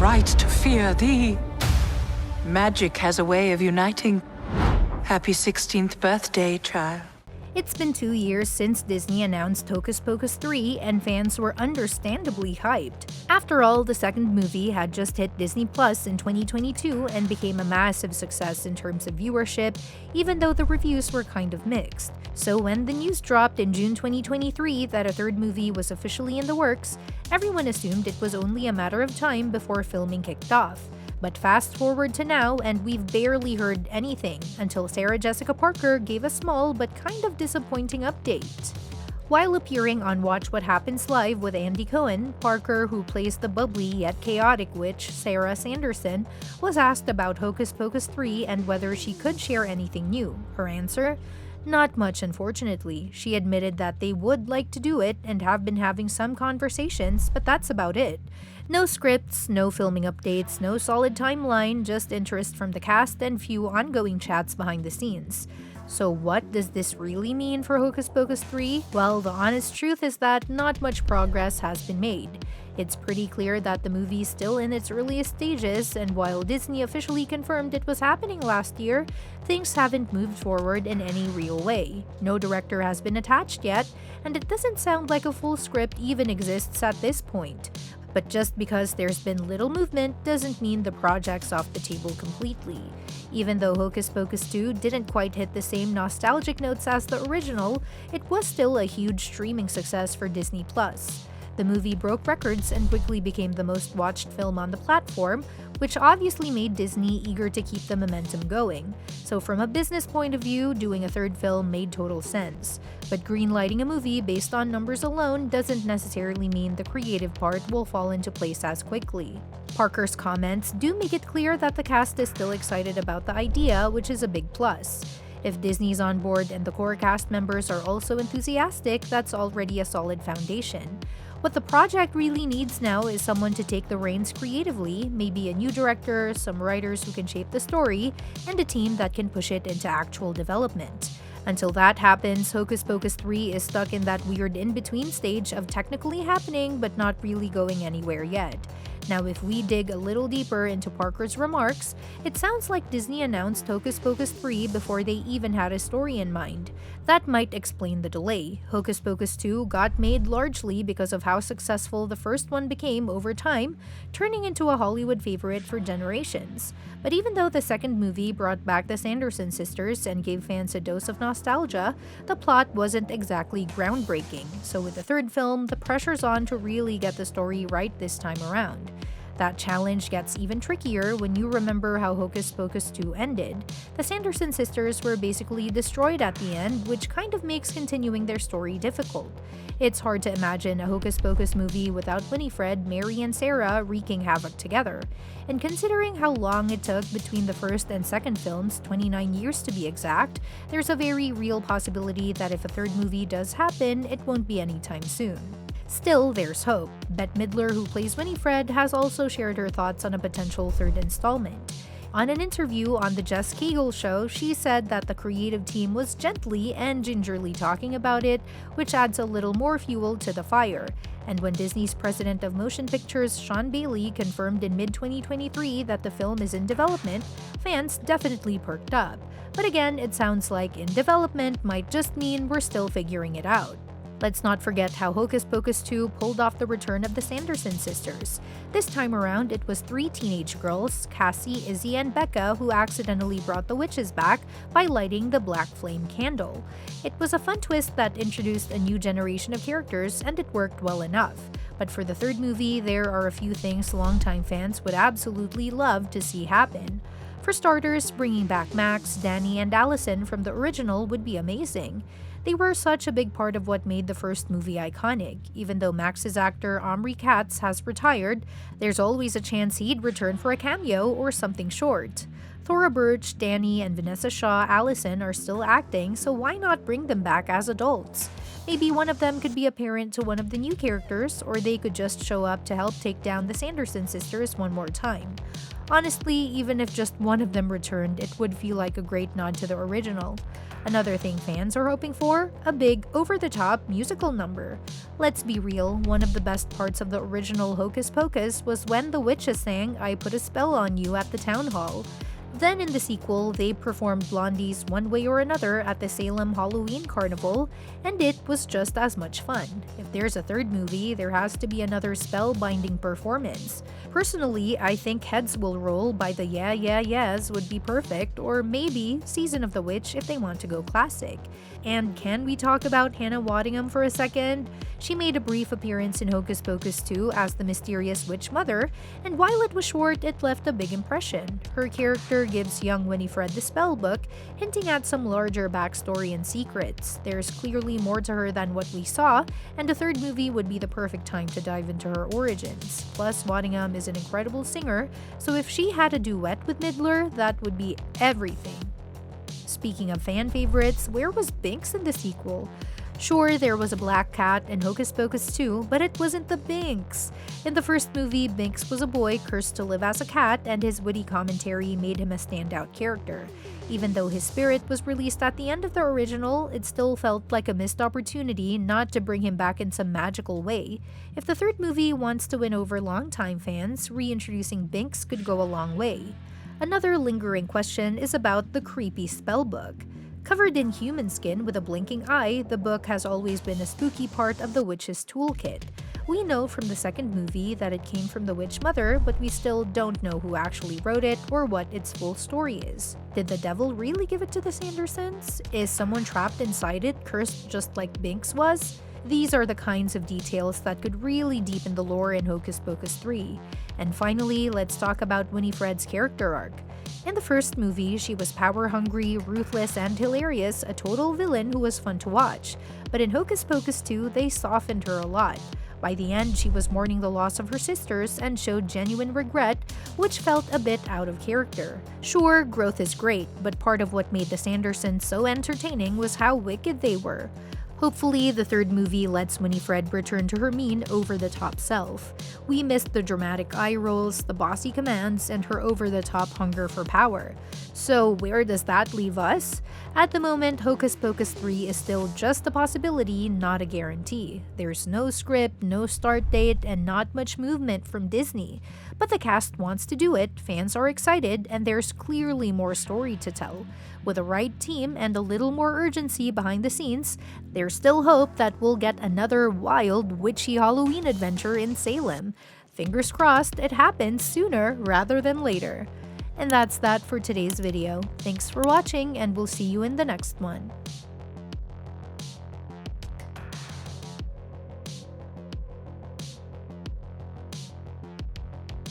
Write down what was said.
right to fear thee. Magic has a way of uniting. Happy 16th birthday, child. It's been 2 years since Disney announced Hocus Pocus 3, and fans were understandably hyped. After all, the second movie had just hit Disney Plus in 2022 and became a massive success in terms of viewership, even though the reviews were kind of mixed. So when the news dropped in June 2023 that a third movie was officially in the works, everyone assumed it was only a matter of time before filming kicked off. But fast forward to now, and we've barely heard anything until Sarah Jessica Parker gave a small but kind of disappointing update. While appearing on Watch What Happens Live with Andy Cohen, Parker, who plays the bubbly yet chaotic witch Sarah Sanderson, was asked about Hocus Pocus 3 and whether she could share anything new. Her answer? Not much, unfortunately. She admitted that they would like to do it and have been having some conversations, but that's about it. No scripts, no filming updates, no solid timeline, just interest from the cast and few ongoing chats behind the scenes. So what does this really mean for Hocus Pocus 3? Well, the honest truth is that not much progress has been made. It's pretty clear that the movie is still in its earliest stages, and while Disney officially confirmed it was happening last year, things haven't moved forward in any real way. No director has been attached yet, and it doesn't sound like a full script even exists at this point. But just because there's been little movement doesn't mean the project's off the table completely. Even though Hocus Pocus 2 didn't quite hit the same nostalgic notes as the original, it was still a huge streaming success for Disney+. The movie broke records and quickly became the most watched film on the platform, which obviously made Disney eager to keep the momentum going. So from a business point of view, doing a third film made total sense. But greenlighting a movie based on numbers alone doesn't necessarily mean the creative part will fall into place as quickly. Parker's comments do make it clear that the cast is still excited about the idea, which is a big plus. If Disney's on board and the core cast members are also enthusiastic, that's already a solid foundation. What the project really needs now is someone to take the reins creatively, maybe a new director, some writers who can shape the story, and a team that can push it into actual development. Until that happens, Hocus Pocus 3 is stuck in that weird in-between stage of technically happening but not really going anywhere yet. Now, if we dig a little deeper into Parker's remarks, it sounds like Disney announced Hocus Pocus 3 before they even had a story in mind. That might explain the delay. Hocus Pocus 2 got made largely because of how successful the first one became over time, turning into a Hollywood favorite for generations. But even though the second movie brought back the Sanderson sisters and gave fans a dose of nostalgia, the plot wasn't exactly groundbreaking. So with the third film, the pressure's on to really get the story right this time around. That challenge gets even trickier when you remember how Hocus Pocus 2 ended. The Sanderson sisters were basically destroyed at the end, which kind of makes continuing their story difficult. It's hard to imagine a Hocus Pocus movie without Winifred, Mary, and Sarah wreaking havoc together. And considering how long it took between the first and second films, 29 years to be exact, there's a very real possibility that if a third movie does happen, it won't be anytime soon. Still, there's hope. Bette Midler, who plays Winifred, has also shared her thoughts on a potential third installment. On an interview on The Jess Cagle Show, she said that the creative team was gently and gingerly talking about it, which adds a little more fuel to the fire. And when Disney's president of motion pictures, Sean Bailey, confirmed in mid-2023 that the film is in development, fans definitely perked up. But again, it sounds like in development might just mean we're still figuring it out. Let's not forget how Hocus Pocus 2 pulled off the return of the Sanderson sisters. This time around, it was 3 teenage girls, Cassie, Izzy, and Becca, who accidentally brought the witches back by lighting the black flame candle. It was a fun twist that introduced a new generation of characters, and it worked well enough. But for the third movie, there are a few things longtime fans would absolutely love to see happen. For starters, bringing back Max, Danny, and Allison from the original would be amazing. They were such a big part of what made the first movie iconic. Even though Max's actor Omri Katz has retired, there's always a chance he'd return for a cameo or something short. Thora Birch, Danny, and Vanessa Shaw Allison are still acting, so why not bring them back as adults? Maybe one of them could be a parent to one of the new characters, or they could just show up to help take down the Sanderson sisters one more time. Honestly, even if just one of them returned, it would feel like a great nod to the original. Another thing fans are hoping for? A big, over-the-top musical number. Let's be real, one of the best parts of the original Hocus Pocus was when the witches sang "I Put a Spell on You" at the town hall. Then in the sequel, they performed Blondie's One Way or Another at the Salem Halloween Carnival, and it was just as much fun. If there's a third movie, there has to be another spellbinding performance. Personally, I think Heads Will Roll by the Yeah Yeah Yeahs would be perfect, or maybe Season of the Witch if they want to go classic. And can we talk about Hannah Waddingham for a second? She made a brief appearance in Hocus Pocus 2 as the mysterious witch mother, and while it was short, it left a big impression. Her character gives young Winifred the spell book, hinting at some larger backstory and secrets. There's clearly more to her than what we saw, and a third movie would be the perfect time to dive into her origins. Plus, Waddingham is an incredible singer, so if she had a duet with Midler, that would be everything. Speaking of fan favorites, where was Binks in the sequel? Sure, there was a black cat in Hocus Pocus 2, but it wasn't the Binks. In the first movie, Binks was a boy cursed to live as a cat, and his witty commentary made him a standout character. Even though his spirit was released at the end of the original, it still felt like a missed opportunity not to bring him back in some magical way. If the third movie wants to win over longtime fans, reintroducing Binks could go a long way. Another lingering question is about the creepy spellbook. Covered in human skin with a blinking eye, the book has always been a spooky part of the witch's toolkit. We know from the second movie that it came from the witch mother, but we still don't know who actually wrote it or what its full story is. Did the devil really give it to the Sandersons? Is someone trapped inside it, cursed just like Binks was? These are the kinds of details that could really deepen the lore in Hocus Pocus 3. And finally, let's talk about Winifred's character arc. In the first movie, she was power-hungry, ruthless, and hilarious, a total villain who was fun to watch. But in Hocus Pocus 2, they softened her a lot. By the end, she was mourning the loss of her sisters and showed genuine regret, which felt a bit out of character. Sure, growth is great, but part of what made the Sandersons so entertaining was how wicked they were. Hopefully, the third movie lets Winifred return to her mean, over-the-top self. We missed the dramatic eye rolls, the bossy commands, and her over-the-top hunger for power. So where does that leave us? At the moment, Hocus Pocus 3 is still just a possibility, not a guarantee. There's no script, no start date, and not much movement from Disney. But the cast wants to do it, fans are excited, and there's clearly more story to tell. With the right team and a little more urgency behind the scenes, there's still hope that we'll get another wild, witchy Halloween adventure in Salem. Fingers crossed it happens sooner rather than later. And that's that for today's video. Thanks for watching, and we'll see you in the next one.